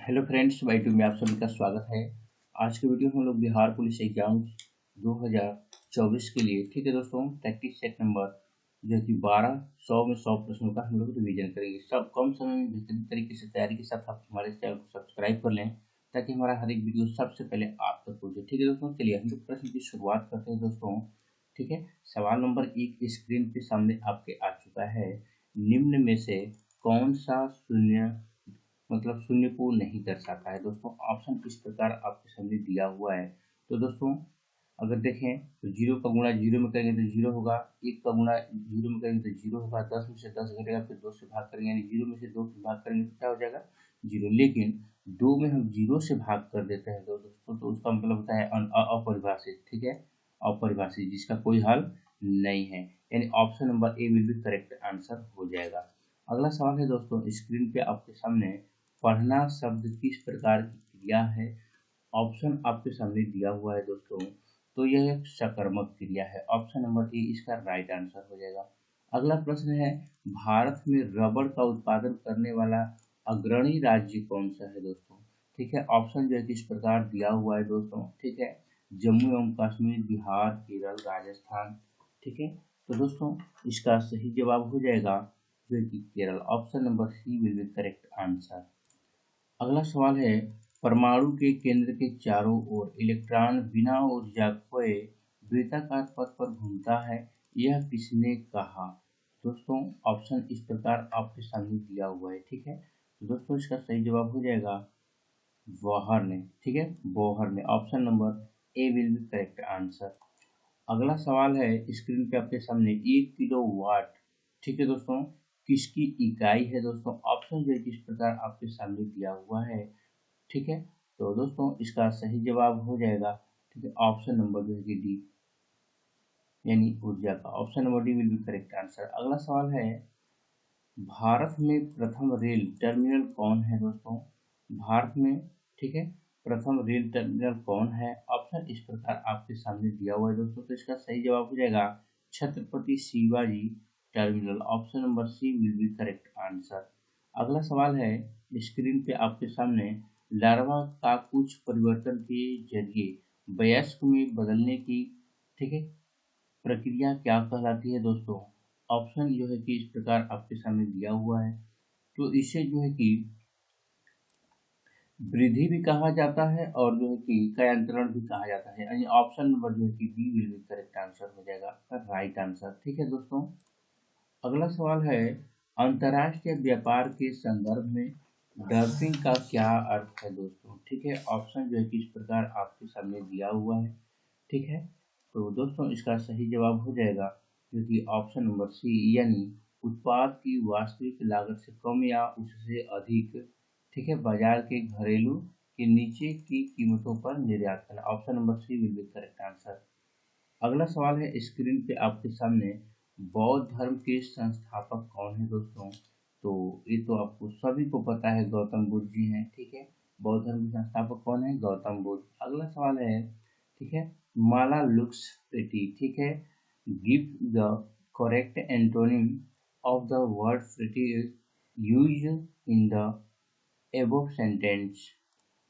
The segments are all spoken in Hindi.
हेलो फ्रेंड्स, वाई टू में आप सभी का स्वागत है। आज के वीडियो में हम लोग बिहार पुलिस एग्जाम 2024 के लिए, ठीक है दोस्तों, प्रैक्टिस सेट नंबर जो है कि 1200 में 100 प्रश्नों का हम लोग रिवीजन करेंगे। सब कम समय में बेहतरीन तरीके से तैयारी के साथ आप हमारे चैनल को सब्सक्राइब कर लें ताकि हमारा हर एक वीडियो सबसे पहले आप तक पहुंचे। ठीक है दोस्तों, चलिए हम लोग प्रश्न की शुरुआत करते हैं दोस्तों। ठीक है, सवाल नंबर 1 स्क्रीन पे सामने आपके आ चुका है। निम्न में से कौन सा शून्य शून्य को नहीं दर्शाता है। दोस्तों ऑप्शन इस प्रकार आपके सामने दिया हुआ है। तो दोस्तों अगर देखें तो 0 का गुणा 0 में करेंगे तो 0 होगा, 1 का गुणा 0 में करेंगे तो 0 होगा, 10 में से 10 घटेगा फिर 2 से भाग करेंगे, यानी 0 में से 2 से भाग करेंगे तो क्या हो जाएगा 0। लेकिन 2 में हम 0 से भाग कर देते हैं तो दोस्तों तो उसका मतलब होता है अपरिभाषित। ठीक है, अपरिभाषित जिसका कोई हल नहीं है, यानी option number A will be correct answer हो जाएगा। अगला सवाल है दोस्तों, स्क्रीन पे आपके सामने पढ़ना शब्द किस प्रकार की क्रिया है। ऑप्शन आपके सामने दिया हुआ है दोस्तों, तो यह एक सकर्मक क्रिया है। ऑप्शन नंबर ए इसका राइट आंसर हो जाएगा। अगला प्रश्न है, भारत में रबड़ का उत्पादन करने वाला अग्रणी राज्य कौन सा है दोस्तों। ठीक है, ऑप्शन जो है किस प्रकार दिया हुआ है दोस्तों। ठीक है, जम्मू एवं कश्मीर, बिहार, केरल, राजस्थान। ठीक है, तो दोस्तों इसका सही जवाब हो जाएगा जो कि Kerala. Option number C will be correct answer. अगला सवाल है, परमाणु के केंद्र के चारों ओर इलेक्ट्रॉन बिना ऊर्जा खोए वृत्ताकार पथ पर घूमता है, यह किसने कहा। दोस्तों ऑप्शन इस प्रकार आपके सामने दिया हुआ है। ठीक है, तो दोस्तों इसका सही जवाब हो जाएगा बोहर ने। ठीक है, बोहर ने। Option number A will be correct answer. अगला सवाल है, स्क्रीन पे आपके सामने 1 किलोवाट, ठीक है दोस्तों, किसकी इकाई है दोस्तों। ऑप्शन जो है किस प्रकार आपके सामने दिया हुआ है। ठीक है, तो दोस्तों इसका सही जवाब हो जाएगा। ठीक है, ऑप्शन नंबर जो है कि डी, यानी ऊर्जा का। Option number D will be correct answer. अगला सवाल है, भारत में प्रथम रेल टर्मिनल कौन है दोस्तों। भारत में, ठीक है, प्रथम रेल टर्मिनल कौन है। ऑप्शन इस प्रकार आपके सामने दिया हुआ है दोस्तों, तो इसका सही जवाब हो जाएगा Chhatrapati Shivaji terminal. Option number C will be correct answer. अगला सवाल है, स्क्रीन पे आपके सामने लार्वा का कुछ परिवर्तन के जरिए वयस्क में बदलने की, ठीक है, प्रक्रिया क्या कहलाती है दोस्तों। ऑप्शन जो है कि इस प्रकार आपके सामने दिया हुआ है, तो इसे जो है कि वृद्धि भी कहा जाता है और जो है कि कायांतरण भी कहा जाता है, यानी ऑप्शन नंबर जो है कि B will be correct answer हो जाएगा आपका राइट आंसर। ठीक है दोस्तों, अगला सवाल है, अंतर्राष्ट्रीय व्यापार के संदर्भ में डंपिंग का क्या अर्थ है दोस्तों। ठीक है, ऑप्शन जो है कि इस प्रकार आपके सामने दिया हुआ है। ठीक है, तो दोस्तों इसका सही जवाब हो जाएगा जो कि ऑप्शन नंबर सी, यानी उत्पाद की वास्तविक लागत से कम या उससे अधिक, ठीक है, बाजार के घरेलू के नीचे की कीमतों पर निर्यात करना। Option number C will be correct answer. अगला सवाल है, स्क्रीन पे आपके सामने बौद्ध धर्म के संस्थापक कौन है दोस्तों। तो ये तो आपको सभी को पता है, गौतम बुद्ध जी हैं। ठीक है, बौद्ध धर्म के संस्थापक कौन है, गौतम बुद्ध। अगला सवाल है, ठीक है, माला लुक्स प्रिटी, ठीक है, give the correct antonym of the word pretty use in the above sentence.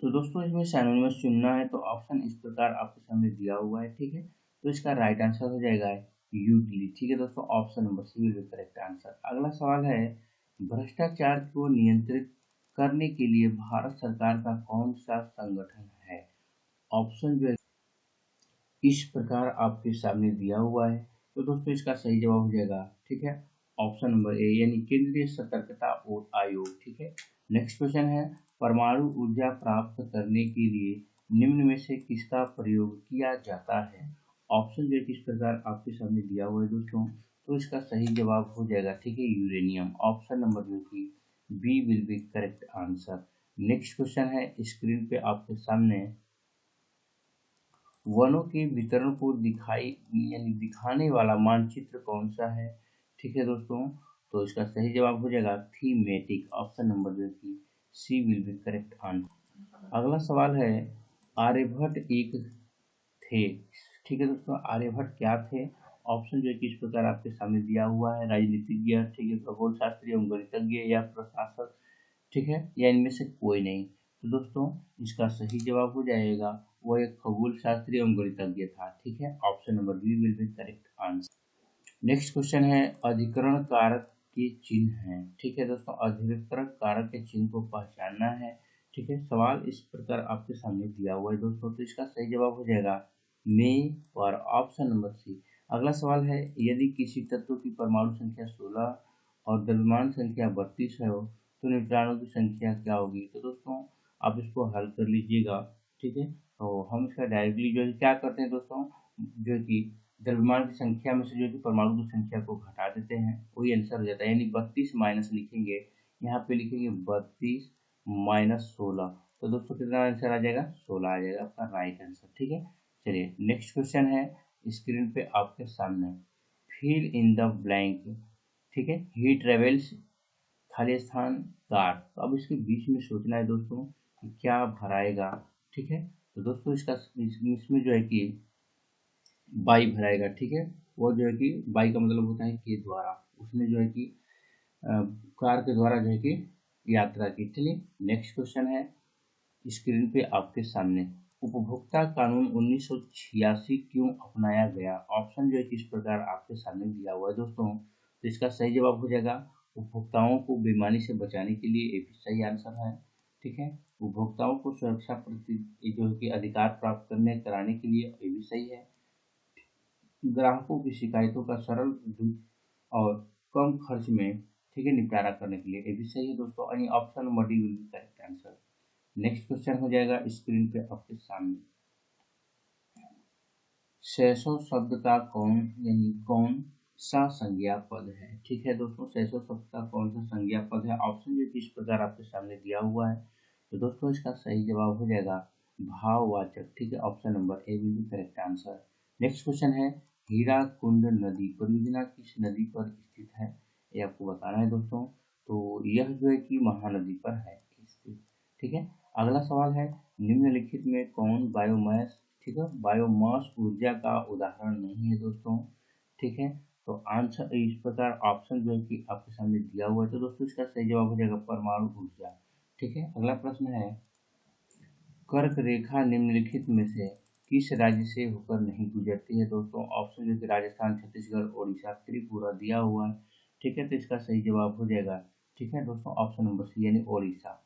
तो दोस्तों इसमें सिनोनिमस चुनना है, तो ऑप्शन इस प्रकार आपके सामने दिया हुआ है। ठीक है, तो इसका राइट आंसर हो जाएगा यूटिली। ठीक है दोस्तों, option number C will be correct answer. अगला सवाल है, भ्रष्टाचार को नियंत्रित करने के लिए भारत सरकार का कौन सा संगठन है। ऑप्शन जो है इस प्रकार आपके सामने दिया हुआ है, तो दोस्तों इसका सही जवाब हो जाएगा, ठीक है, ऑप्शन नंबर ए, यानी केंद्रीय सतर्कता और आयोग। ठीक है, नेक्स्ट क्वेश्चन है, परमाणु ऊर्जा प्राप्त करने के लिए निम्न में से किसका प्रयोग किया जाता है। ऑप्शन जो किस प्रकार आपके सामने दिया हुआ है दोस्तों, तो इसका सही जवाब हो जाएगा, ठीक है, यूरेनियम। ऑप्शन नंबर जो कि B will be correct answer. Next question है, स्क्रीन पे आपके सामने वनों के वितरण को दिखाने वाला मानचित्र कौन सा है। ठीक है दोस्तों, तो इसका सही जवाब हो जाएगा थीमेटिक। ऑप्शन नंबर जो कि C will be correct answer. अगला सवाल है, आर्यभट्ट एक थे। ठीक है दोस्तों, आर्यभट्ट क्या थे। ऑप्शन जो है कि इस प्रकार आपके सामने दिया हुआ है, राजनीतिज्ञ, ठीक है, खगोल शास्त्री एवं गणितज्ञ या प्रशासक। ठीक है, या इनमें से कोई नहीं। तो दोस्तों इसका सही जवाब हो जाएगा वो एक खगोल शास्त्री एवं गणितज्ञ था। ठीक है, option number B will be correct answer. Next question है अधिकरण कारक के चिन्ह हैं। ठीक है दोस्तों, अधिकरण कारक के चिन्ह को पहचानना है। ठीक है, सवाल इस प्रकार आपके सामने दिया हुआ है दोस्तों, तो इसका सही जवाब हो जाएगा में और ऑप्शन नंबर सी। अगला सवाल है यदि किसी तत्व की परमाणु संख्या 16 और द्रव्यमान संख्या 32 है तो न्यूट्रॉनों की संख्या क्या होगी। तो दोस्तों आप इसको हल कर लीजिएगा। ठीक है, तो हम इसका डायरेक्टली जो है क्या करते हैं दोस्तों, जो है कि द्रव्यमान की संख्या में से जो है कि परमाणु की संख्या को घटा देते हैं, वही आंसर हो जाता है। यानी 32 माइनस लिखेंगे, यहाँ पे लिखेंगे 32 माइनस 16, तो दोस्तों कितना आंसर आ जाएगा, 16 आ जाएगा आपका राइट आंसर। ठीक है, चलिए नेक्स्ट क्वेश्चन है स्क्रीन पे आपके सामने, फिल इन द ब्लैंक। ठीक है, ही ट्रेवल्स खाली स्थान कार, तो अब इसके बीच में सोचना है दोस्तों कि क्या भराएगा। ठीक है, तो दोस्तों इसका इसमें जो है कि बाई भराएगा। ठीक है, वो जो है कि बाई का मतलब होता है के द्वारा, उसने जो है कि कार के द्वारा जो है कि यात्रा की। चलिए नेक्स्ट क्वेश्चन है स्क्रीन पे आपके सामने, उपभोक्ता कानून 1986 क्यों अपनाया गया। ऑप्शन जो है कि इस प्रकार आपके सामने दिया हुआ है दोस्तों, तो इसका सही जवाब हो जाएगा उपभोक्ताओं को बेईमानी से बचाने के लिए, ये भी सही आंसर है। ठीक है, उपभोक्ताओं को सुरक्षा प्रति जो है कि अधिकार प्राप्त करने कराने के लिए, ये भी सही है। ग्राहकों की शिकायतों का सरल और कम खर्च में ठीक है निपटारा करने के लिए, ये भी सही है दोस्तों। यानी option number D will be correct answer. Next question हो जाएगा स्क्रीन पे आपके सामने, सैसो शब्द का कौन यानी कौन सा संज्ञा पद है। ठीक है दोस्तों, सैसो शब्द का कौन सा संज्ञा पद है। ऑप्शन जो इस प्रकार आपके सामने दिया हुआ है, तो दोस्तों इसका सही जवाब हो जाएगा भाववाचक। ठीक है, option number A will be correct answer. Next question है हीराकुंड नदी परियोजना किस नदी पर स्थित है, ये आपको बताना है दोस्तों। तो यह जो है कि महानदी पर है स्थित। ठीक है, अगला सवाल है निम्नलिखित में कौन बायोमास, ठीक है, बायोमास ऊर्जा का उदाहरण नहीं है दोस्तों। ठीक है, तो आंसर इस प्रकार ऑप्शन जो है कि आपके सामने दिया हुआ है, तो दोस्तों इसका सही जवाब हो जाएगा परमाणु ऊर्जा। ठीक है, अगला प्रश्न है कर्क रेखा निम्नलिखित में से किस राज्य से होकर नहीं गुजरती है दोस्तों। ऑप्शन जो कि राजस्थान, छत्तीसगढ़, उड़ीसा, त्रिपुरा दिया हुआ है। ठीक है, तो इसका सही जवाब हो जाएगा ठीक है दोस्तों ऑप्शन नंबर सी यानी Orissa.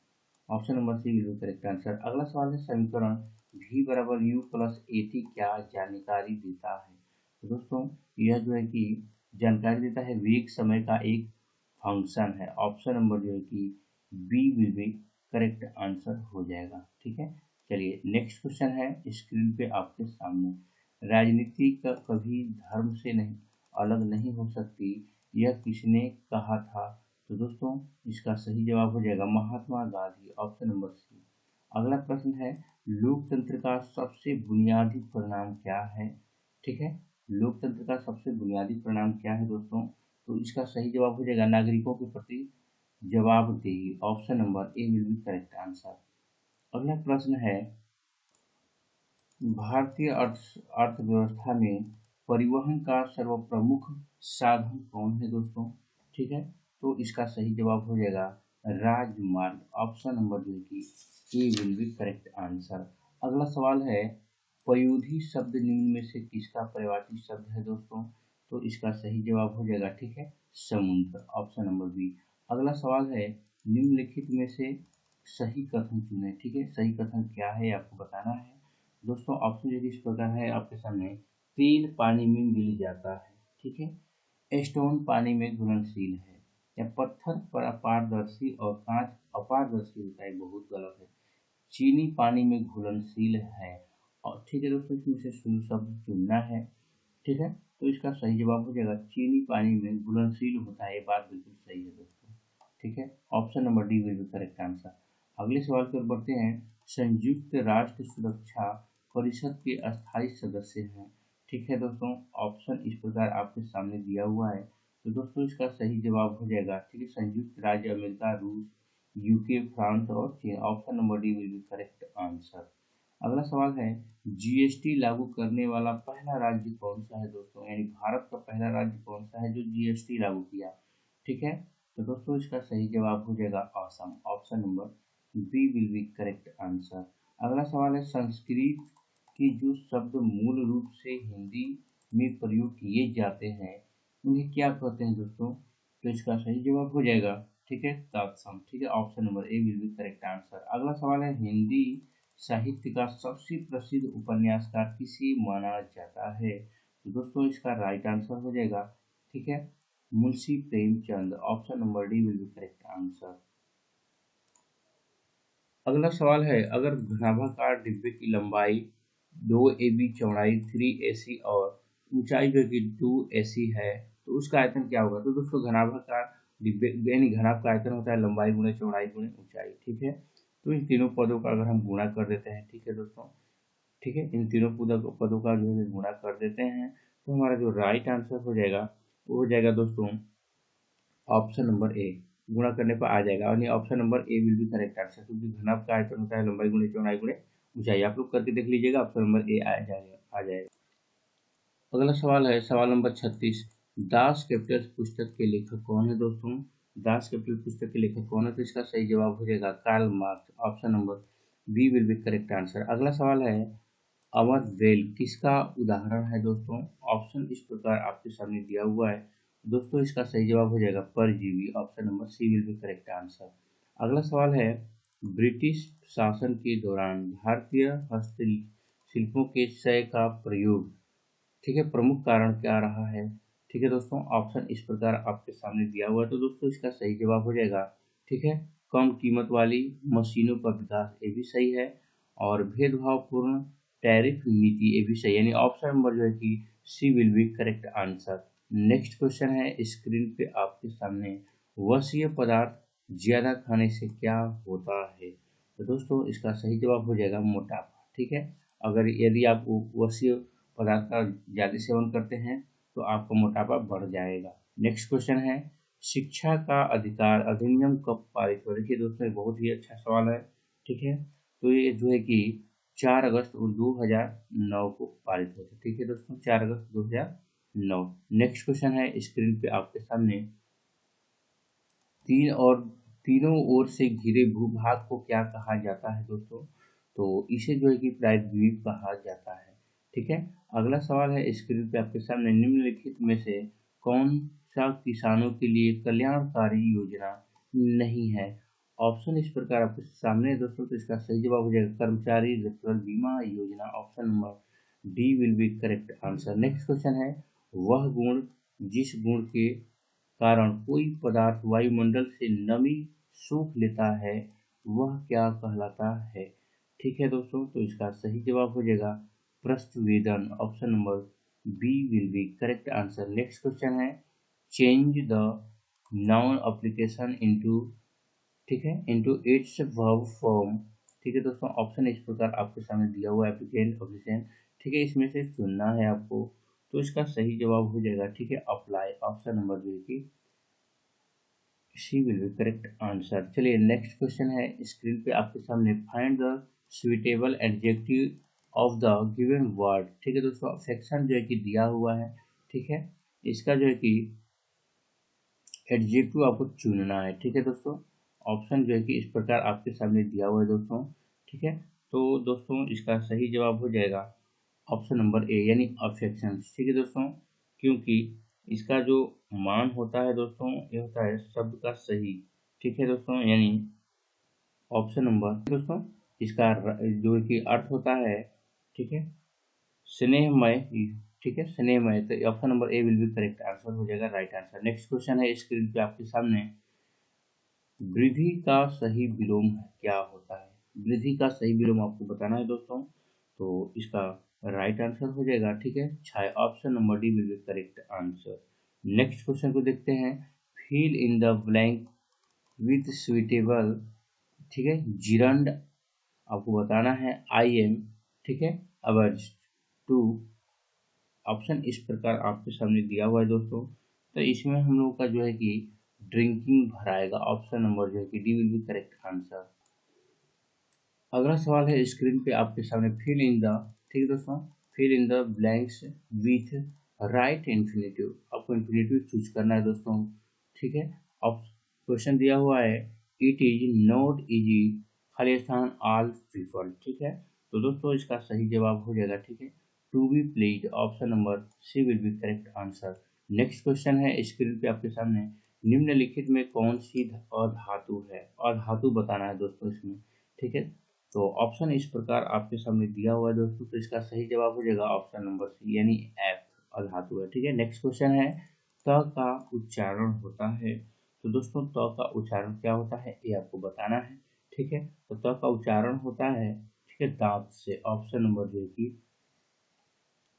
Option number C will be correct answer. अगला सवाल है समीकरण v बराबर u प्लस ए टी क्या जानकारी देता है। तो दोस्तों यह जो है कि जानकारी देता है वेग समय का एक फंक्शन है। ऑप्शन नंबर जो है कि B will be correct answer हो जाएगा। ठीक है, चलिए नेक्स्ट क्वेश्चन है स्क्रीन पे आपके सामने, राजनीति का कभी धर्म से नहीं अलग नहीं हो सकती, यह किसने कहा था। तो दोस्तों इसका सही जवाब हो जाएगा महात्मा गांधी, ऑप्शन नंबर सी। अगला प्रश्न है लोकतंत्र का सबसे बुनियादी परिणाम क्या है। ठीक है, लोकतंत्र का सबसे बुनियादी परिणाम क्या है दोस्तों, तो इसका सही जवाब हो जाएगा नागरिकों के प्रति जवाबदेही, option number A will be correct answer. अगला प्रश्न है भारतीय अर्थव्यवस्था में परिवहन का सर्वप्रमुख साधन कौन है दोस्तों। ठीक है, तो इसका सही जवाब हो जाएगा राजमार्ग, ऑप्शन नंबर जो है कि A will be correct answer. अगला सवाल है पयोधी शब्द निम्न में से किसका पर्यायवाची शब्द है दोस्तों, तो इसका सही जवाब हो जाएगा ठीक है समुद्र, ऑप्शन नंबर बी। अगला सवाल है निम्नलिखित में से सही कथन चुने। ठीक है, सही कथन क्या है आपको बताना है दोस्तों। ऑप्शन यदि इस प्रकार है आपके सामने, तेल पानी में मिल जाता है। ठीक है, स्टोन पानी में घुलनशील है, या पत्थर पर अपारदर्शी और कांच अपारदर्शी होता है, बहुत गलत है। चीनी पानी में घुलनशील है, और ठीक है दोस्तों इसमें से शुरू शब्द चुनना है। ठीक है, तो इसका सही जवाब हो जाएगा चीनी पानी में घुलनशील होता है, ये बात बिल्कुल सही है दोस्तों। ठीक है, option number D will be correct answer. अगले सवाल की ओर बढ़ते हैं, संयुक्त राष्ट्र सुरक्षा परिषद के अस्थायी सदस्य हैं। ठीक है दोस्तों, ऑप्शन इस प्रकार आपके सामने दिया हुआ है, तो दोस्तों इसका सही जवाब हो जाएगा ठीक है संयुक्त राज्य अमेरिका, रूस, यूके, फ्रांस और चीन, option number D will be correct answer. अगला सवाल है जीएसटी लागू करने वाला पहला राज्य कौन सा है दोस्तों, यानी भारत का पहला राज्य कौन सा है जो जीएसटी लागू किया। ठीक है, तो दोस्तों इसका सही जवाब हो जाएगा Assam, option number B will be correct answer. अगला सवाल है संस्कृत के जो शब्द मूल रूप से हिंदी में प्रयोग किए जाते हैं उन्हें क्या कहते हैं दोस्तों? तो इसका सही जवाब हो जाएगा, ठीक है, तत्सम। ठीक है, option number A will be correct answer. अगला सवाल है हिंदी साहित्य का सबसे प्रसिद्ध उपन्यासकार किसे माना जाता है? तो दोस्तों इसका राइट आंसर हो जाएगा, ठीक है, Munshi Premchand. Option number D will be correct answer. अगला सवाल है अगर घनाभाकार डिब्बे की लंबाई 2 AB, चौड़ाई 3AC और ऊंचाई जो कि 2AC है तो उसका आयतन क्या होगा? तो दोस्तों घनाभाकार डिब्बे यानी घनाभ का आयतन होता है लंबाई गुणे चौड़ाई गुणे ऊंचाई, ठीक है। तो इन तीनों पदों का अगर हम गुणा कर देते हैं, ठीक है दोस्तों, ठीक है, इन तीनों पदों का जो है गुणा कर देते हैं तो हमारा जो राइट आंसर हो जाएगा वो हो जाएगा दोस्तों ऑप्शन नंबर ए। गुणा करने पर आ जाएगा और ये option number A will be correct answer, क्योंकि घनाभ का आयतन होता है लंबाई गुणे चौड़ाई गुणे ऊंचाई। आप लोग करके देख लीजिएगा, ऑप्शन नंबर ए आ जाएगा। अगला सवाल है सवाल नंबर 36। दास कैपिटल पुस्तक के लेखक कौन है दोस्तों? दास कैपिटल पुस्तक के लेखक कौन है? तो इसका सही जवाब हो जाएगा Karl Marx. Option number B will be correct answer. अगला सवाल है अमर वेल किसका उदाहरण है दोस्तों? ऑप्शन इस प्रकार आपके सामने दिया हुआ है दोस्तों, इसका सही जवाब हो जाएगा परजीवी। Option number C will be correct answer. अगला सवाल है ब्रिटिश शासन के दौरान भारतीय हस्तशिल्पों के क्षय का प्रयोग, ठीक है, प्रमुख कारण क्या रहा है? ठीक है दोस्तों, ऑप्शन इस प्रकार आपके सामने दिया हुआ है तो दोस्तों इसका सही जवाब हो जाएगा, ठीक है, कम कीमत वाली मशीनों का विकास, ये भी सही है, और भेदभावपूर्ण टैरिफ नीति, ये भी सही, यानी ऑप्शन नंबर जो है कि C will be correct answer. Next question है स्क्रीन पे आपके सामने वसीय पदार्थ ज्यादा खाने से क्या होता है? तो दोस्तों इसका सही जवाब हो जाएगा मोटापा, ठीक है। अगर यदि आप वसीय पदार्थ का ज़्यादा सेवन करते हैं तो आपका मोटापा बढ़ जाएगा। नेक्स्ट क्वेश्चन है शिक्षा का अधिकार अधिनियम कब पारित हुआ? देखिए दोस्तों ये बहुत ही अच्छा सवाल है, ठीक है। तो ये जो है कि 4 अगस्त 2009 को पारित हुआ था, ठीक है दोस्तों, 4 अगस्त 2009। नेक्स्ट क्वेश्चन है स्क्रीन पे आपके सामने तीनों ओर से घिरे भूभाग को क्या कहा जाता है दोस्तों? तो इसे जो है कि प्रायद्वीप कहा जाता है, ठीक है। अगला सवाल है स्क्रीन पे आपके सामने निम्नलिखित में से कौन सा किसानों के लिए कल्याणकारी योजना नहीं है? ऑप्शन इस प्रकार आपके सामने है दोस्तों, तो इसका सही जवाब हो जाएगा कर्मचारी रेफरल बीमा योजना। Option number D will be correct answer. Next question है वह गुण जिस गुण के कारण कोई पदार्थ वायुमंडल से नमी सोख लेता है वह क्या कहलाता है? ठीक है दोस्तों, तो इसका सही जवाब हो जाएगा प्रस्थवेदन। Option number B will be correct answer. Next question है change the noun application into, ठीक है, इनटू इट्स वर्ब फॉर्म। ठीक है दोस्तों, ऑप्शन इस प्रकार आपके सामने दिया हुआ है एप्लीकेंट ऑप्शन, ठीक है, इसमें से चुनना है आपको, तो इसका सही जवाब हो जाएगा, ठीक है, अप्लाई। ऑप्शन नंबर जो है कि C will be correct answer. चलिए नेक्स्ट क्वेश्चन है स्क्रीन पे आपके सामने find the suitable adjective of the given word. ठीक है दोस्तों, सेक्शन जो है कि दिया हुआ है, ठीक है, इसका जो है कि एडजेक्टिव आपको चुनना है, ठीक है दोस्तों। ऑप्शन जो है कि इस प्रकार आपके सामने दिया हुआ है दोस्तों, ठीक है। तो दोस्तों इसका सही जवाब हो जाएगा ऑप्शन नंबर ए यानी अफेक्शन, ठीक है दोस्तों, क्योंकि इसका जो मान होता है दोस्तों ये होता है शब्द का सही, ठीक है दोस्तों, यानी ऑप्शन नंबर दोस्तों इसका जो कि अर्थ होता है, ठीक है, स्नेहमय, ठीक है, स्नेहमय, तो option number A will be correct answer हो जाएगा, राइट आंसर। नेक्स्ट क्वेश्चन है स्क्रीन पे आपके सामने वृद्धि का सही विलोम क्या होता है? वृद्धि का सही विलोम आपको बताना है दोस्तों, तो इसका राइट आंसर हो जाएगा, ठीक है, छाया। Option number D will be correct answer. Next question को देखते हैं fill in the blank with suitable, ठीक है, जिरंड आपको बताना है आई एम, ठीक है, अवर्ज टू। ऑप्शन इस प्रकार आपके सामने दिया हुआ है दोस्तों, तो इसमें हम लोग का जो है कि ड्रिंकिंग भराएगा। ऑप्शन नंबर जो है कि D will be correct answer. अगला सवाल है स्क्रीन पे आपके सामने फिल इन द, ठीक है दोस्तों, fill in the blanks with right infinitive. आपको इन्फिनेटिव चूज करना है दोस्तों, ठीक है। अब क्वेश्चन दिया हुआ है इट इज नॉट इजी खाली स्थान ऑल पीपल, ठीक है। तो दोस्तों इसका सही जवाब हो जाएगा, ठीक है, to be please, option number C will be correct answer. Next question है स्क्रीन पे आपके सामने, निम्नलिखित में कौन सी अधातु है, अधातु बताना है दोस्तों इसमें, ठीक है। तो ऑप्शन इस प्रकार आपके सामने दिया हुआ है दोस्तों, तो इसका सही जवाब हो जाएगा ऑप्शन नंबर सी यानी एफ, अधातु है, ठीक है। नेक्स्ट क्वेश्चन है त का उच्चारण होता है, तो दोस्तों त का उच्चारण क्या होता है ये आपको बताना है, ठीक है। तो त का उच्चारण होता है, ठीक है, दांत से, ऑप्शन नंबर जो कि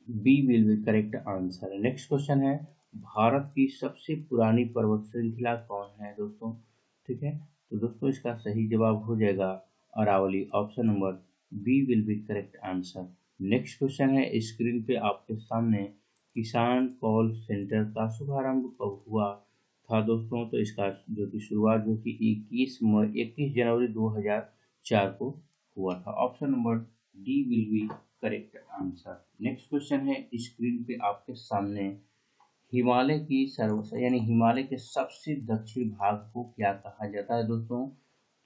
B will be correct answer. Next question है भारत की सबसे पुरानी पर्वत श्रृंखला कौन है दोस्तों, ठीक है। तो दोस्तों इसका सही जवाब हो जाएगा Aravalli, option number B will be correct answer. Next question है स्क्रीन पे आपके सामने, किसान कॉल सेंटर का शुभारंभ कब हुआ था दोस्तों, तो इसका जो कि शुरुआत जो कि 21 जनवरी 2004 को हुआ था, option number D will be correct answer. Next question है स्क्रीन पे आपके सामने, हिमालय की सर्व यानी हिमालय के सबसे दक्षिण भाग को क्या कहा जाता है दोस्तों,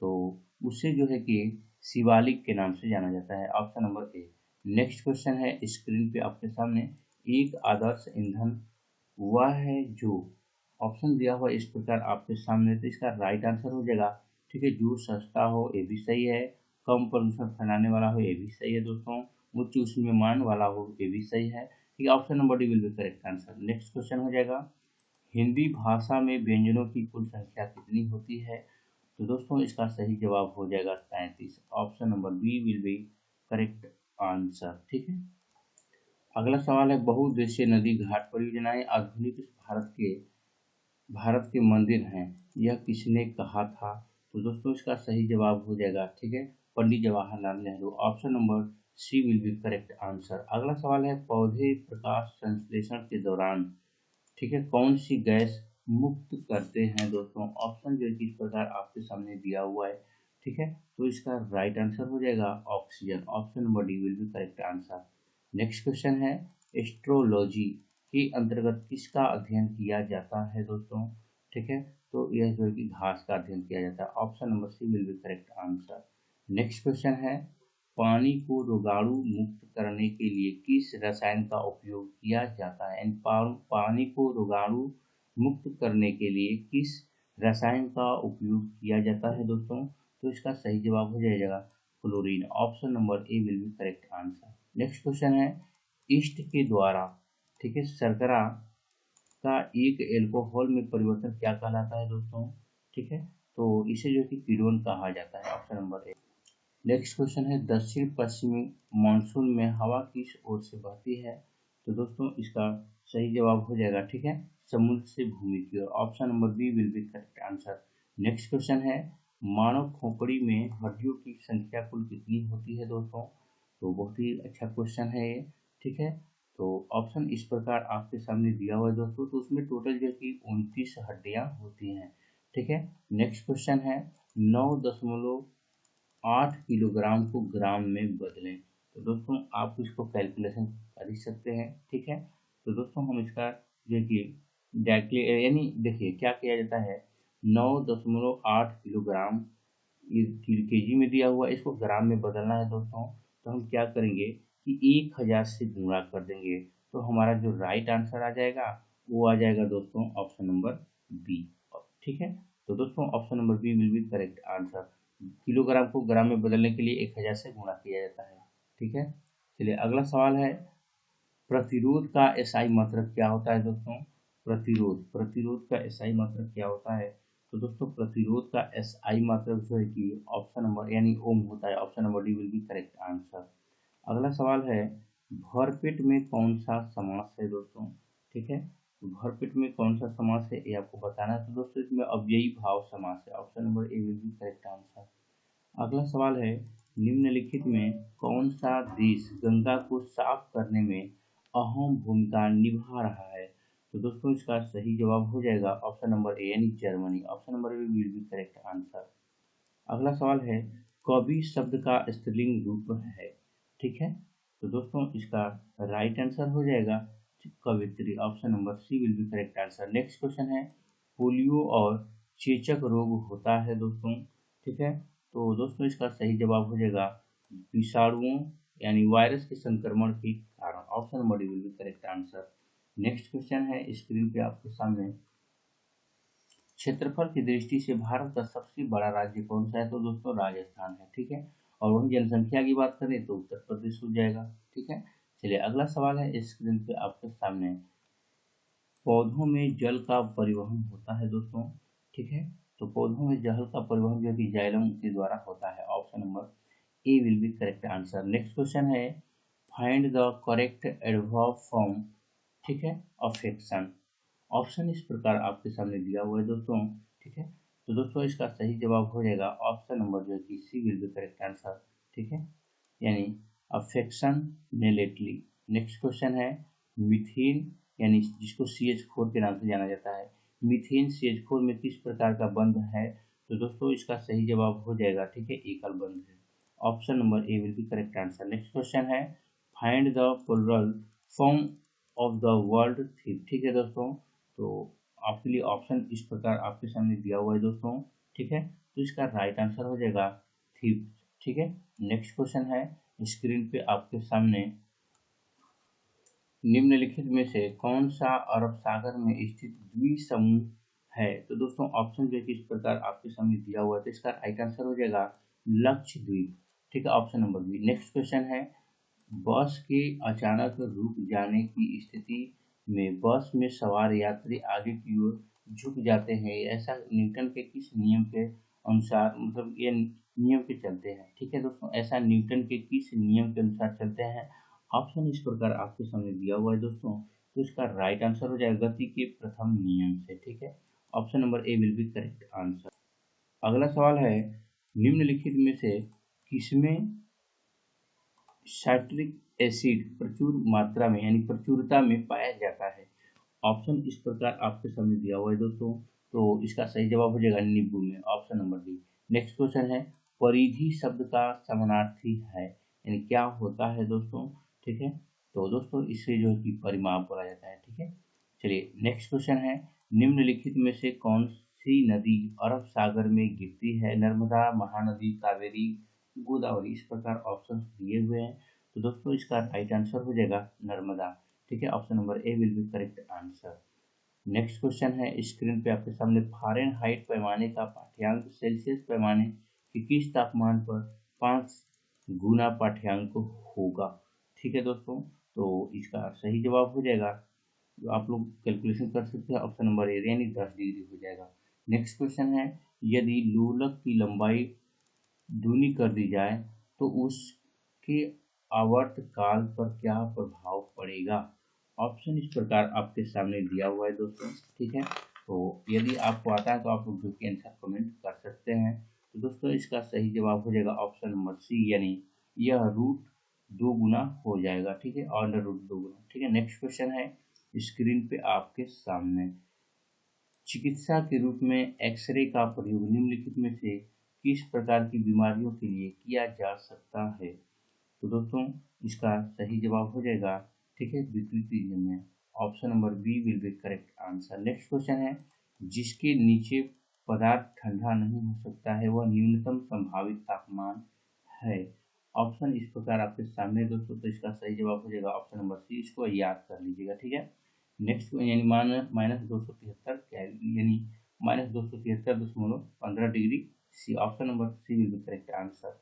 तो उसे जो है कि शिवालिक के नाम से जाना जाता है, ऑप्शन नंबर ए। नेक्स्ट क्वेश्चन है स्क्रीन पे आपके सामने, एक आदर्श ईंधन वह है जो, ऑप्शन दिया हुआ इस प्रकार आपके सामने, तो इसका राइट आंसर हो जाएगा, ठीक है, जो सस्ता हो ये भी सही है, कम प्रदूषण फैलाने वाला हो ये भी सही है दोस्तों, उच्च ऊष्मीयमान वाला हो ये भी सही है, ठीक है, option number D will be correct answer. Next question हो जाएगा, हिंदी भाषा में व्यंजनों की कुल संख्या कितनी होती है, तो दोस्तों इसका सही जवाब हो जाएगा 37, option number B will be correct answer, ठीक है। अगला सवाल है बहुउद्देशीय नदी घाट परियोजनाएं आधुनिक भारत के मंदिर हैं, यह किसने कहा था, तो दोस्तों इसका सही जवाब हो जाएगा, ठीक है, Pandit Jawaharlal Nehru, option number C will be correct answer. अगला सवाल है पौधे प्रकाश संश्लेषण के दौरान, ठीक है, कौन सी गैस मुक्त करते हैं दोस्तों, ऑप्शन जो कि इस प्रकार आपके सामने दिया हुआ है, ठीक है। तो इसका राइट आंसर हो जाएगा oxygen, option number D will be correct answer. Next question है एस्ट्रोलॉजी के अंतर्गत किसका अध्ययन किया जाता है दोस्तों, ठीक है। तो यह जो है कि घास का अध्ययन किया जाता है, option number C will be correct answer. Next question है पानी को रोगाणु मुक्त करने के लिए किस रसायन का उपयोग किया जाता है, पानी को रोगाणु मुक्त करने के लिए किस रसायन का उपयोग किया जाता है दोस्तों, तो इसका सही जवाब हो जाएगा chlorine, option number A will be correct answer. Next question है ईस्ट के द्वारा, ठीक है, शर्करा का एक एल्कोहल में परिवर्तन क्या कहलाता है दोस्तों, ठीक है। तो इसे जो कि कीटोन कहा जाता है, ऑप्शन नंबर ए। नेक्स्ट क्वेश्चन है दक्षिण पश्चिमी मानसून में हवा किस ओर से बहती है, तो दोस्तों इसका सही जवाब हो जाएगा, ठीक है, समुद्र से भूमि की ओर, option number B will be correct answer. Next question है मानव खोपड़ी में हड्डियों की संख्या कुल कितनी होती है दोस्तों, तो बहुत ही अच्छा क्वेश्चन है ये, ठीक है। तो ऑप्शन इस प्रकार आपके सामने दिया हुआ है दोस्तों, तो उसमें टोटल जो कि 29 हड्डियां होती हैं, ठीक है। नेक्स्ट क्वेश्चन है 9.8 किलोग्राम को ग्राम में बदलें, तो दोस्तों आप इसको कैलकुलेशन कर ही सकते हैं, ठीक है। तो दोस्तों हम इसका जो कि डायरेक्टली यानी देखिए क्या किया जाता है, 9.8 किलोग्राम ये केजी में दिया हुआ है, इसको ग्राम में बदलना है दोस्तों, तो हम क्या करेंगे कि 1000 से गुणा कर देंगे, तो हमारा जो राइट आंसर आ जाएगा वो आ जाएगा दोस्तों ऑप्शन नंबर बी, ठीक है। तो दोस्तों option number B will be correct answer, kilogram को ग्राम में बदलने के लिए 1000 से गुणा किया जाता है, ठीक है। चलिए अगला सवाल है प्रतिरोध का एसआई मात्रक क्या होता है दोस्तों, प्रतिरोध का एसआई मात्रक क्या होता है, तो दोस्तों प्रतिरोध का एसआई मात्रक जो है कि ऑप्शन नंबर यानी ओम होता है, option number D will be correct answer. अगला सवाल है भरपेट में कौन सा समास है दोस्तों, ठीक है, तो भरपेट में कौन सा समास है ये आपको बताना है, तो दोस्तों इसमें अव्ययी भाव समास है, option number A will be correct answer. अगला सवाल है निम्नलिखित में कौन सा देश गंगा को साफ करने में अहम भूमिका निभा रहा है, तो दोस्तों इसका सही जवाब हो जाएगा ऑप्शन नंबर ए यानी Germany, option number A will be correct answer. अगला सवाल है कवि शब्द का स्त्रीलिंग रूप है, ठीक है, तो दोस्तों इसका राइट आंसर हो जाएगा कवित्री, option number C will be correct answer. Next question है पोलियो और चेचक रोग होता है दोस्तों, ठीक है, तो दोस्तों इसका सही जवाब हो जाएगा विषाणुओं यानी वायरस के संक्रमण के कारण। Option number D will be correct answer. Next question है स्क्रीन पे आपके सामने, क्षेत्रफल की दृष्टि से भारत का सबसे बड़ा राज्य कौन सा है? तो दोस्तों राजस्थान है, ठीक है। और वहीं जनसंख्या की बात करें तो उत्तर प्रदेश हो जाएगा, ठीक है। चलिए अगला सवाल है स्क्रीन पे आपके सामने, पौधों में जल का परिवहन होता है दोस्तों, ठीक है। तो पौधों में जल का परिवहन जो कि जाइलम के द्वारा होता है। Option number A will be correct answer. Next question है find the correct adverb form, ठीक है, अफेक्शन। ऑप्शन इस प्रकार आपके सामने दिया हुआ है दोस्तों, ठीक है। तो दोस्तों इसका सही जवाब हो जाएगा ऑप्शन नंबर जो है कि C will be correct answer, ठीक है, यानी अफेक्शननेटली। नेक्स्ट क्वेश्चन है मीथेन यानी जिसको CH4 के नाम से जाना जाता है, मीथेन CH4 में किस प्रकार का बंध है? तो दोस्तों इसका सही जवाब हो जाएगा, ठीक है, एकल बंध है। Option number A will be correct answer. Next question है find the plural form of the word thief, ठीक है दोस्तों। तो आपके लिए ऑप्शन इस प्रकार आपके सामने दिया हुआ है दोस्तों, ठीक है। तो इसका राइट आंसर हो जाएगा थिप, ठीक है। नेक्स्ट क्वेश्चन है स्क्रीन पे आपके सामने, निम्नलिखित में से कौन सा अरब सागर में स्थित द्वीपसमूह है? तो दोस्तों ऑप्शन जो है किस प्रकार आपके सामने दिया हुआ है, तो इसका राइट आंसर हो जाएगा लक्षद्वीप, ठीक है, option number B. Next question है बस के अचानक रुक जाने की स्थिति में बस में सवार यात्री आगे की ओर झुक जाते हैं, ऐसा न्यूटन के किस नियम के अनुसार, मतलब ये नियम के चलते हैं, ठीक है दोस्तों, ऐसा न्यूटन के किस नियम के अनुसार चलते हैं? ऑप्शन इस प्रकार आपके सामने दिया हुआ है दोस्तों। तो इसका राइट आंसर हो जाएगा गति के प्रथम नियम से, ठीक है। Option number A will be correct answer. अगला सवाल है निम्नलिखित में से किसमें साइट्रिक एसिड प्रचुर मात्रा में यानी प्रचुरता में पाया जाता है? ऑप्शन इस प्रकार आपके सामने दिया हुआ है दोस्तों। तो इसका सही जवाब हो जाएगा नींबू में, option number B. Next question है परिधि शब्द का समानार्थी है, यानी क्या होता है दोस्तों, ठीक है। तो दोस्तों इसे जो है कि परिमाप बोला जाता है, ठीक है। चलिए नेक्स्ट क्वेश्चन है निम्नलिखित में से कौन सी नदी अरब सागर में गिरती है? नर्मदा, महानदी, कावेरी, गोदावरी, इस प्रकार ऑप्शन दिए हुए हैं। तो दोस्तों इसका राइट आंसर हो जाएगा नर्मदा, ठीक है, option number A will be correct answer. Next question है स्क्रीन पे आपके सामने फारेनहाइट पैमाने का पाठ्यांक सेल्सियस पैमाने के किस तापमान पर 5 गुना पाठ्यांक होगा, ठीक है दोस्तों। तो इसका सही जवाब हो जाएगा, जो आप लोग कैलकुलेशन कर सकते हैं, ऑप्शन नंबर ए यानी 10 डिग्री हो जाएगा। नेक्स्ट क्वेश्चन है यदि लोलक की लंबाई दूनी कर दी जाए तो उसके आवर्त काल पर क्या प्रभाव पड़ेगा? ऑप्शन इस प्रकार आपके सामने दिया हुआ है दोस्तों, ठीक है। तो यदि आपको आता है तो आप लोग जो कि आंसर कमेंट कर सकते हैं। तो दोस्तों इसका सही जवाब हो जाएगा ऑप्शन नंबर सी, यानी यह रूट 2 गुना हो जाएगा, ठीक है, ऑर्डर रूट 2 गुना, ठीक है। नेक्स्ट क्वेश्चन है स्क्रीन पे आपके सामने, चिकित्सा के रूप में एक्सरे का प्रयोग निम्नलिखित में से किस प्रकार की बीमारियों के लिए किया जा सकता है? तो दोस्तों इसका सही जवाब हो जाएगा, ठीक है, विकृति में, option number B will be correct answer. Next question है जिसके नीचे पदार्थ ठंडा नहीं हो सकता है वह न्यूनतम संभावित तापमान है। ऑप्शन इस प्रकार आपके सामने दोस्तों। तो इसका सही जवाब हो जाएगा ऑप्शन नंबर सी, इसको याद कर लीजिएगा, ठीक है। नेक्स्ट यानी -273 यानी -273.15 C, option number C will be correct answer.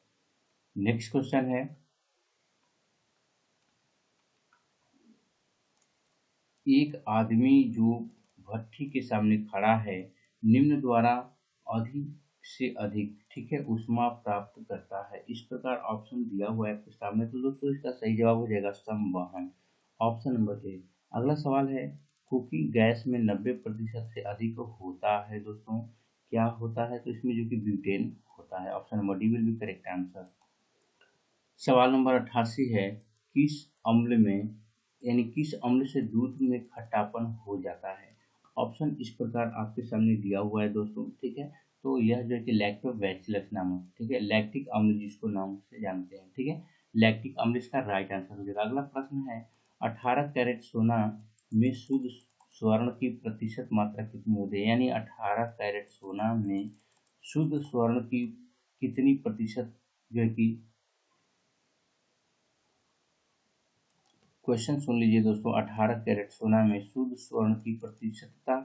Next question है एक आदमी जो भट्ठी के सामने खड़ा है निम्न द्वारा अधिक से अधिक, ठीक है, ऊष्मा प्राप्त करता है, इस प्रकार ऑप्शन दिया हुआ है आपके सामने। तो दोस्तों इसका सही जवाब हो जाएगा संवहन, ऑप्शन नंबर ए। अगला सवाल है कुकिंग गैस में 90% से अधिक होता है दोस्तों, क्या होता है? तो इसमें जो कि ब्यूटेन होता है, option number D will be correct answer. सवाल नंबर 88 है किस अम्ल में यानी किस अम्ल से दूध में खट्टापन हो जाता है? ऑप्शन इस प्रकार आपके सामने दिया हुआ है दोस्तों, ठीक है। तो यह जो है कि लैक्टोबैसिलस नामक, ठीक है, लैक्टिक अम्ल जिसको नाम से जानते हैं, ठीक है, लैक्टिक अम्ल इसका राइट आंसर हो जाएगा। अगला प्रश्न है 18 कैरेट सोना में शुद्ध स्वर्ण की प्रतिशत मात्रा कितनी होती है? यानी 18 कैरेट सोना में शुद्ध स्वर्ण की कितनी प्रतिशत जो है कि, क्वेश्चन सुन लीजिए दोस्तों, 18 कैरेट सोना में शुद्ध स्वर्ण की प्रतिशतता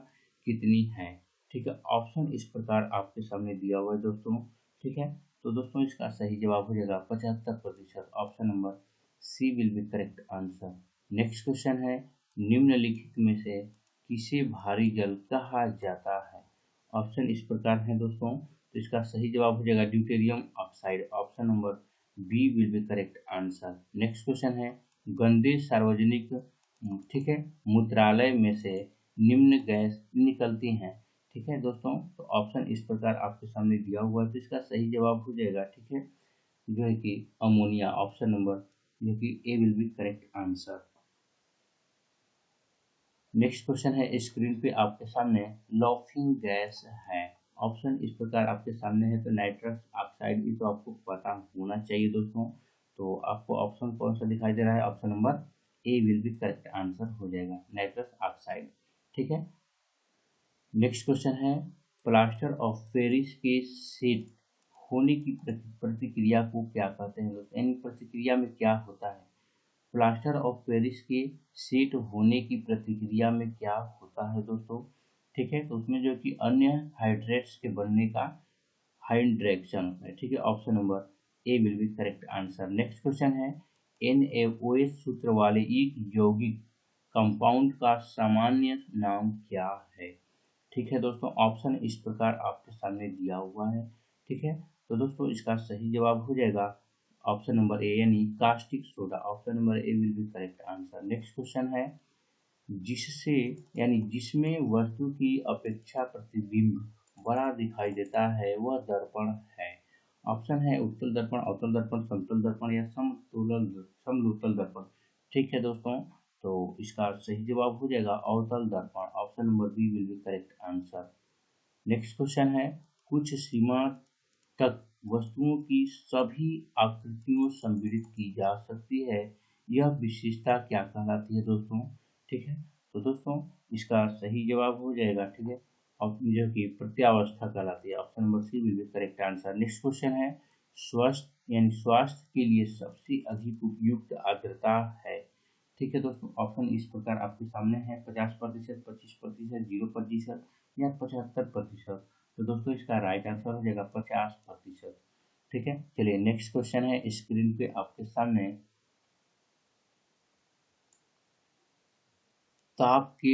कितनी है। ठीक है, ऑप्शन इस प्रकार आपके सामने दिया हुआ है दोस्तों। ठीक है, तो दोस्तों इसका सही जवाब हो जाएगा 75%। Option number C will be correct answer. Next question है, निम्नलिखित में से किसे भारी जल कहा जाता है। ऑप्शन इस प्रकार है दोस्तों, तो इसका सही जवाब हो जाएगा deuterium oxide. Option number B will be correct answer. Next question है, गंदे सार्वजनिक, ठीक है, मूत्रालय में से निम्न गैस निकलती हैं। ठीक है दोस्तों, तो ऑप्शन इस प्रकार आपके सामने दिया हुआ है, तो इसका सही जवाब हो जाएगा, ठीक है, जो है कि अमोनिया। ऑप्शन नंबर जो कि A will be correct answer. Next question है, स्क्रीन पे आपके सामने लॉफिंग गैस है। ऑप्शन इस प्रकार आपके सामने है, तो नाइट्रस ऑक्साइड, ये तो आपको पता होना चाहिए दोस्तों। तो आपको ऑप्शन कौन सा दिखाई दे रहा है, option number A will be correct answer हो जाएगा, नाइट्रस ऑक्साइड। ठीक है, नेक्स्ट क्वेश्चन है, प्लास्टर ऑफ पेरिस के सेट होने की प्रतिक्रिया को क्या कहते हैं दोस्तों, यानी प्रतिक्रिया में क्या होता है। प्लास्टर ऑफ पेरिस के सेट होने की प्रतिक्रिया में क्या होता है दोस्तों। ठीक है, तो उसमें जो कि अन्य हाइड्रेट्स के बनने का हाइड्रेक्शन होता है। ठीक है, option number A will be correct answer. Next question है, NaOH सूत्र वाले एक यौगिक कंपाउंड का सामान्य नाम क्या है। ठीक है दोस्तों, ऑप्शन इस प्रकार आपके सामने दिया हुआ है। ठीक है, तो दोस्तों इसका सही जवाब हो जाएगा ऑप्शन नंबर ए, यानी caustic soda. Option number A will be correct answer. Next question है, जिससे यानी जिसमें वस्तु की अपेक्षा प्रतिबिंब बड़ा दिखाई देता है वह दर्पण है। ऑप्शन है उत्तल दर्पण, अवतल दर्पण, समतल दर्पण या समतुल दर्पण। ठीक है दोस्तों, तो इसका सही जवाब हो जाएगा अवतल दर्पण। Option number B will be correct answer. Next question है, कुछ सीमा तक वस्तुओं की सभी आकृतियों संपीड़ित की जा सकती है, यह विशेषता क्या कहलाती है दोस्तों। ठीक है, तो दोस्तों इसका सही जवाब हो जाएगा, ठीक है, और जो कि प्रत्यावस्था कहलाती है। Option number C will be correct answer. Next question है, स्वस्थ यानी स्वास्थ्य के लिए सबसे अधिक उपयुक्त आर्द्रता है। ठीक है दोस्तों, ऑप्शन इस प्रकार आपके सामने है, 50%, 25%, 0% या 75%। तो दोस्तों इसका राइट आंसर हो जाएगा 50%। ठीक है, चलिए नेक्स्ट क्वेश्चन है, स्क्रीन पे आपके सामने ताप के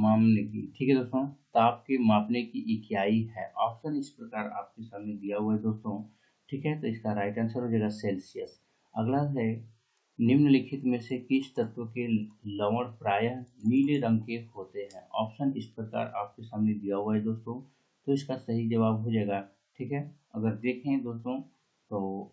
मापने की, ठीक है दोस्तों, ताप के मापने की इकाई है। ऑप्शन इस प्रकार आपके सामने दिया हुआ है दोस्तों। ठीक है, तो इसका राइट आंसर हो जाएगा सेल्सियस। अगला है, निम्नलिखित में से किस तत्व के लवण प्रायः नीले रंग के होते हैं। ऑप्शन इस प्रकार आपके सामने दिया हुआ है दोस्तों, तो इसका सही जवाब हो जाएगा। ठीक है, अगर देखें दोस्तों तो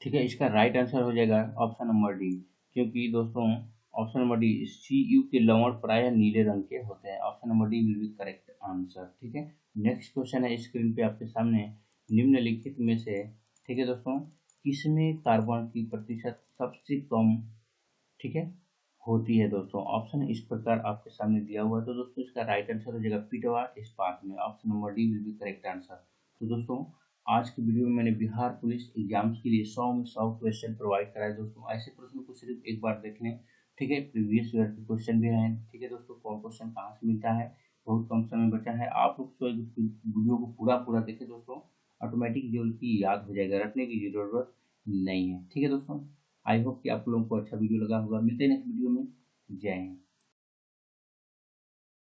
ठीक है, इसका राइट आंसर हो जाएगा ऑप्शन नंबर डी, क्योंकि दोस्तों ऑप्शन नंबर डी, Cu के लवण प्रायः नीले रंग के होते हैं। Option number D will be correct answer. ठीक है, नेक्स्ट क्वेश्चन है, स्क्रीन पे आपके सामने, निम्नलिखित में से, ठीक है दोस्तों, किसमें कार्बन की प्रतिशत सबसे कम, ठीक है, होती है दोस्तों। ऑप्शन इस प्रकार आपके सामने दिया हुआ है, तो दोस्तों इसका राइट आंसर हो जाएगा पिटवा इस्पात में। Option number D will be correct answer. तो दोस्तों आज की वीडियो में मैंने बिहार पुलिस एग्जाम्स के लिए 100 में 100 क्वेश्चन प्रोवाइड कराए दोस्तों। ऐसे प्रश्नों को सिर्फ एक बार देख लें, ठीक है, प्रीवियस ईयर के क्वेश्चन भी हैं। ठीक है दोस्तों, कौन क्वेश्चन कहाँ से मिलता है, बहुत कम समय बचा है, आप लोग वीडियो को पूरा देखें दोस्तों, ऑटोमेटिक जो की याद हो जाएगा, रटने की जरूरत नहीं है। ठीक है दोस्तों, आई होप कि आप लोगों को अच्छा वीडियो लगा होगा। मिलते हैं नेक्स्ट वीडियो में। जय हिंद।